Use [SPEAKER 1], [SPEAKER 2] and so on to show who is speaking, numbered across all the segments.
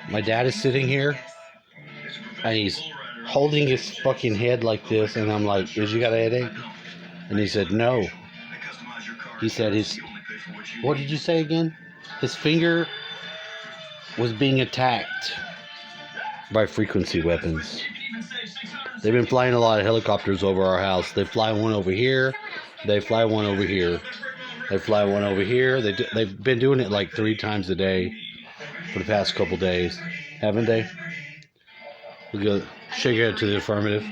[SPEAKER 1] My dad is sitting here, and he's holding his fucking head like this, and I'm like, "Did you got a headache?" And he said, "No." He said what did you say again? His finger was being attacked by frequency weapons. They've been flying a lot of helicopters over our house. They fly one over here. They fly one over here. They fly one over here. They've been doing it like 3 times a day for the past couple days, haven't they? We go shake your head to the affirmative.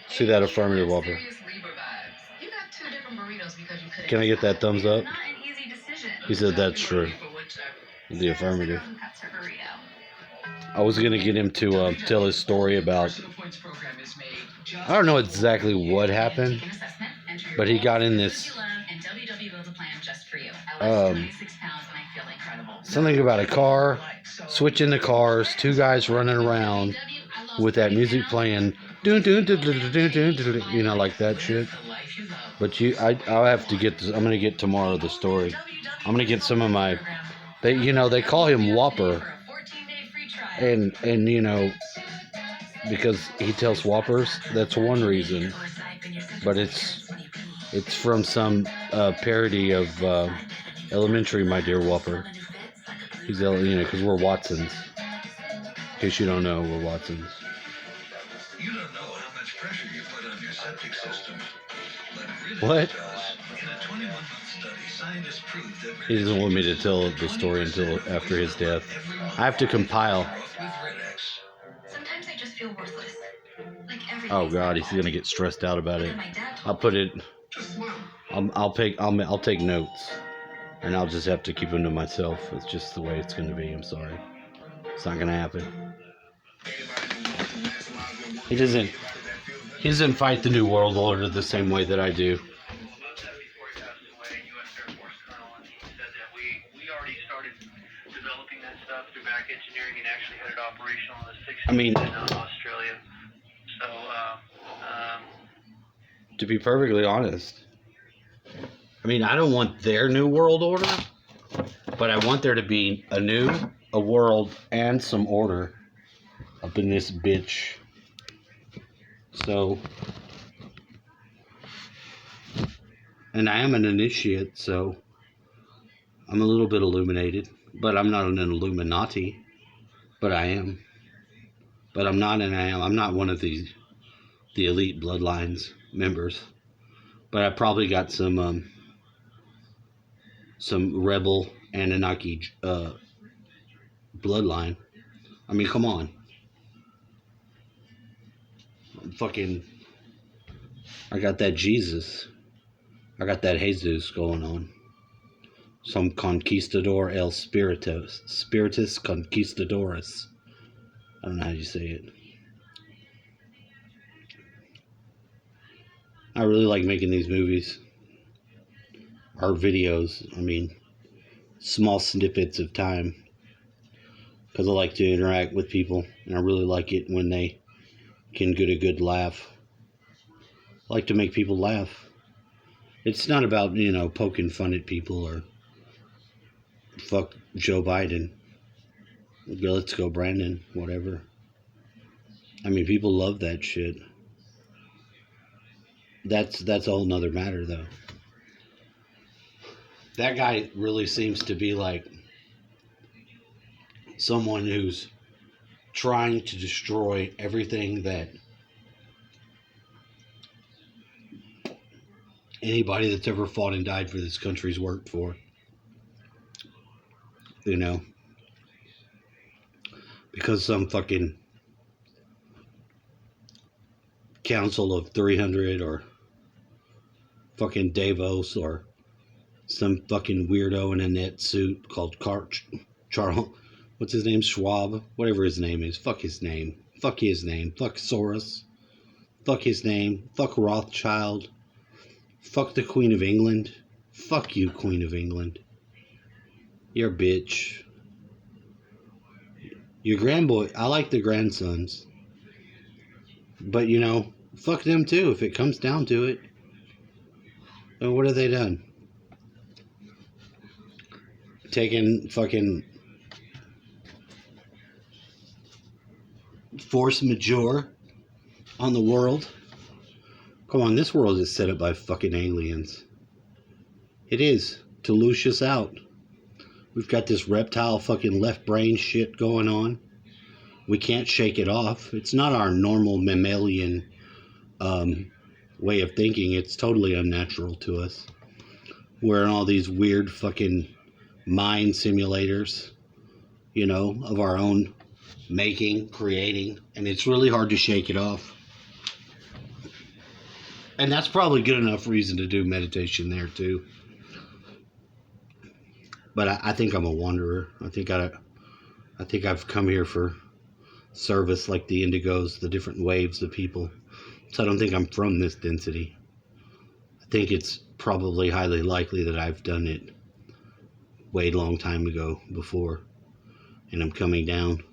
[SPEAKER 1] See that affirmative, Whopper? Can I get that thumbs up? He said that's true. The affirmative. I was gonna get him to tell his story about. I don't know exactly what happened, but he got in this. Something about a car, switching the cars, 2 guys running around with that music playing, like that shit. But I'll have to get this. I'm gonna get tomorrow the story. I'm gonna get some of my. They call him Whopper, and because he tells whoppers. That's one reason, but it's from some parody of Elementary, My Dear Whopper. He's because we're Watsons. In case you don't know, we're Watsons. You don't know how much pressure you put on your septic system. What? He doesn't want me to tell the story until after his death. I have to compile. Sometimes I just feel worthless. Oh God, he's gonna get stressed out about it. I'll put it. I'll take notes, and I'll just have to keep them to myself. It's just the way it's gonna be. I'm sorry. It's not gonna happen. He doesn't fight the New World Order the same way that I do. I mean, Australia. So, to be perfectly honest, I mean, I don't want their New World Order, but I want there to be a world, and some order up in this bitch. So, and I am an initiate, so I'm a little bit illuminated, but I'm not an Illuminati, but I am. But I'm not I'm not one of the elite bloodlines members. But I probably got some rebel Anunnaki bloodline. I mean, come on. I got that Jesus. I got that Jesus going on. Some conquistador el spiritus conquistadores. I don't know how you say it. I really like making these movies. Or videos. I mean, small snippets of time. Because I like to interact with people. And I really like it when they can get a good laugh. I like to make people laugh. It's not about, poking fun at people or fuck Joe Biden. Let's go Brandon, whatever. I mean, people love that shit. That's a whole nother matter, though. That guy really seems to be like someone who's trying to destroy everything that anybody that's ever fought and died for this country's worked for. Because some fucking council of 300 or fucking Davos or some fucking weirdo in a net suit called Charles, what's his name? Schwab? Whatever his name is. Fuck his name. Fuck his name. Fuck Soros. Fuck his name. Fuck Rothschild. Fuck the Queen of England. Fuck you, Queen of England. You're a bitch. Your grandboy, I like the grandsons. But, fuck them too if it comes down to it. And what have they done? Taking fucking force majeure on the world. Come on, this world is set up by fucking aliens. It is, to loosh us out. We've got this reptile fucking left brain shit going on. We can't shake it off. It's not our normal mammalian way of thinking. It's totally unnatural to us. We're in all these weird fucking mind simulators, you know, of our own making, creating, and it's really hard to shake it off. And that's probably good enough reason to do meditation there too. But I think I'm a wanderer. I think I've come here for service, like the indigos, the different waves of people. So I don't think I'm from this density. I think it's probably highly likely that I've done it way long time ago before, and I'm coming down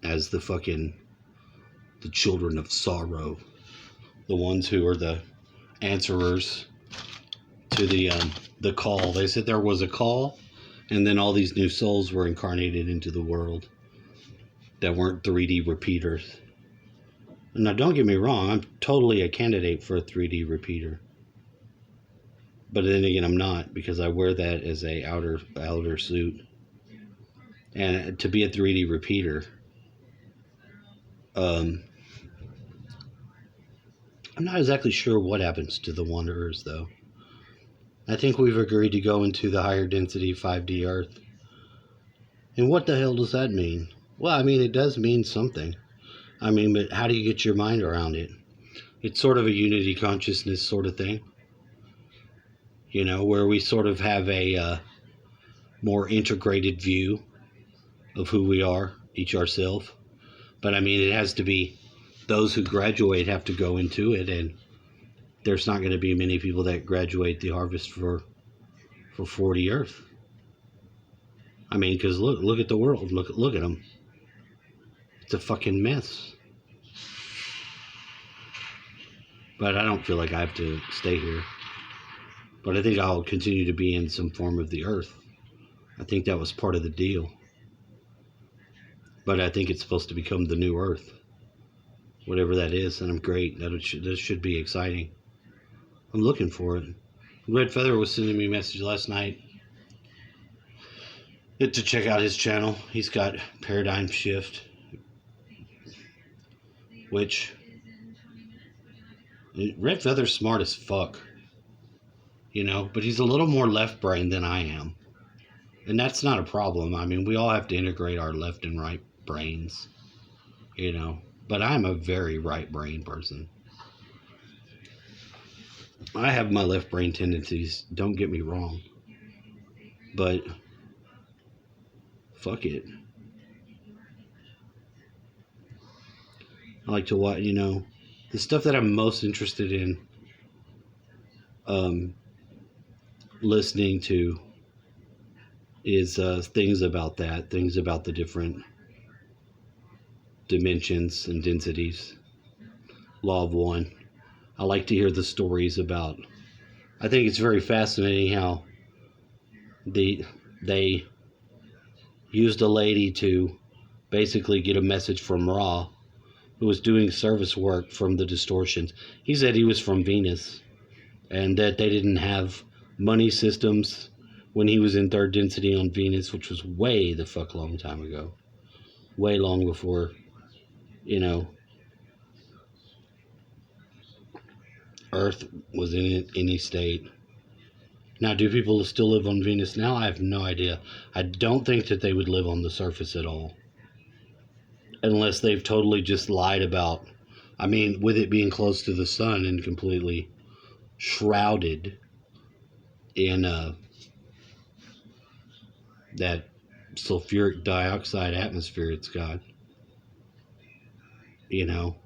[SPEAKER 1] as the children of sorrow, the ones who are the answerers to the call. They said there was a call, and then all these new souls were incarnated into the world that weren't 3D repeaters. Now, don't get me wrong, I'm totally a candidate for a 3D repeater. But then again, I'm not, because I wear that as a outer suit. And to be a 3D repeater, I'm not exactly sure what happens to the wanderers, though. I think we've agreed to go into the higher density 5D Earth. And what the hell does that mean? Well, I mean, it does mean something. I mean, but how do you get your mind around it? It's sort of a unity consciousness sort of thing. You know, where we sort of have a more integrated view of who we are, each ourselves. But I mean, it has to be, those who graduate have to go into it, and there's not going to be many people that graduate the harvest for 40 Earth. I mean, because look at the world. Look at them. It's a fucking mess. But I don't feel like I have to stay here. But I think I'll continue to be in some form of the Earth. I think that was part of the deal. But I think it's supposed to become the new Earth. Whatever that is, and I'm great. That should be exciting. I'm looking for it. Red Feather was sending me a message last night to check out his channel. He's got Paradigm Shift, which Red Feather's smart as fuck, you know, but he's a little more left brain than I am, and that's not a problem. I mean, we all have to integrate our left and right brains, you know, but I'm a very right brain person. I have my left brain tendencies, don't get me wrong, but fuck it. I like to watch, you know, the stuff that I'm most interested in listening to is things about the different dimensions and densities. Law of One. I like to hear the stories about, I think it's very fascinating how they used a lady to basically get a message from Ra, who was doing service work from the distortions. He said he was from Venus, and that they didn't have money systems when he was in third density on Venus, which was way the fuck long time ago. Way long before, you know, Earth was in any state. Now, do people still live on Venus now? I have no idea. I don't think that they would live on the surface at all. Unless they've totally just lied about, I mean, with it being close to the sun and completely shrouded in that sulfuric dioxide atmosphere it's got, you know,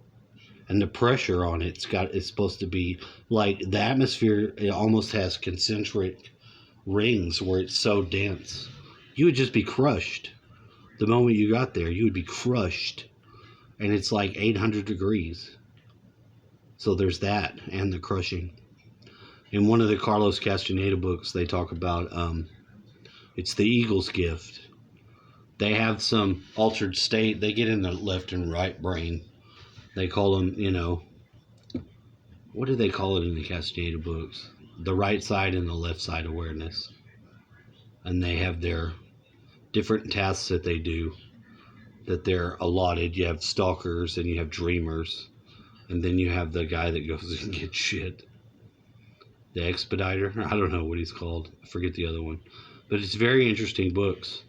[SPEAKER 1] and the pressure on it's supposed to be like the atmosphere. It almost has concentric rings where it's so dense you would just be crushed. The moment you got there, you would be crushed, and it's like 800 degrees. So there's that, and the crushing. In one of the Carlos Castaneda books, they talk about it's the eagle's gift They have some altered state. They get in the left and right brain. They call them, what do they call it in the Castaneda books? The right side and the left side awareness. And they have their different tasks that they do, that they're allotted. You have stalkers and you have dreamers. And then you have the guy that goes and gets shit. The expediter. I don't know what he's called. I forget the other one. But it's very interesting books.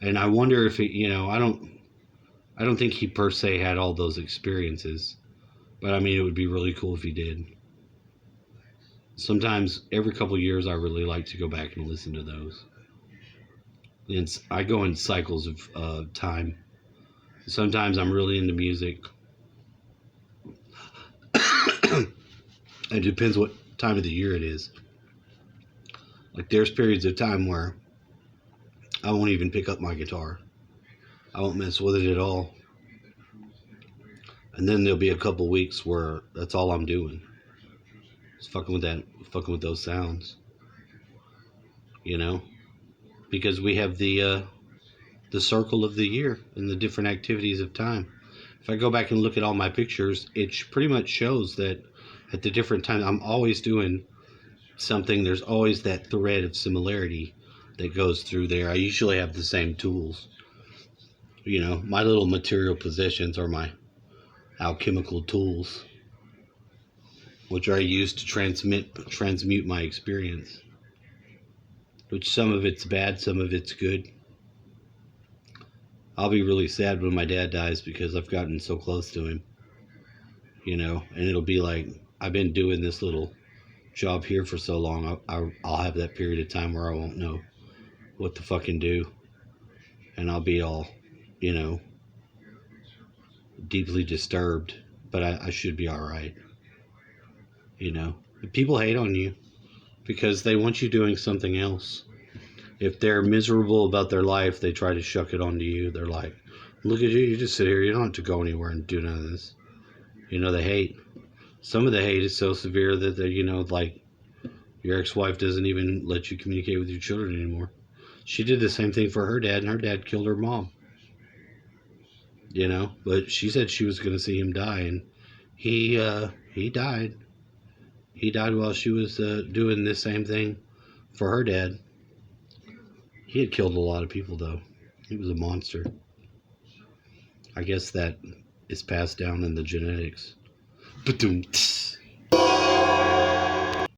[SPEAKER 1] And I wonder if it, I don't think he per se had all those experiences. But I mean, it would be really cool if he did. Sometimes every couple of years I really like to go back and listen to those. And I go in cycles of time. Sometimes I'm really into music. It depends what time of the year it is. Like there's periods of time where I won't even pick up my guitar. I won't mess with it at all. And then there'll be a couple weeks where that's all I'm doing. It's fucking with those sounds. Because we have the circle of the year and the different activities of time. If I go back and look at all my pictures, it pretty much shows that at the different times I'm always doing something. There's always that thread of similarity that goes through there. I usually have the same tools. My little material possessions are my alchemical tools, which I use to transmute my experience. Which some of it's bad, some of it's good. I'll be really sad when my dad dies because I've gotten so close to him. And it'll be like, I've been doing this little job here for so long. I'll have that period of time where I won't know what to fucking do. And I'll be all, deeply disturbed. But I should be alright. People hate on you because they want you doing something else. If they're miserable about their life, they try to shuck it onto you. They're like, look at you, you just sit here. You don't have to go anywhere and do none of this. They hate. Some of the hate is so severe that they, like your ex-wife doesn't even let you communicate with your children anymore. She did the same thing for her dad, and her dad killed her mom. But she said she was going to see him die, and he died. He died while she was doing the same thing for her dad. He had killed a lot of people, though. He was a monster. I guess that is passed down in the genetics. Ba-doom.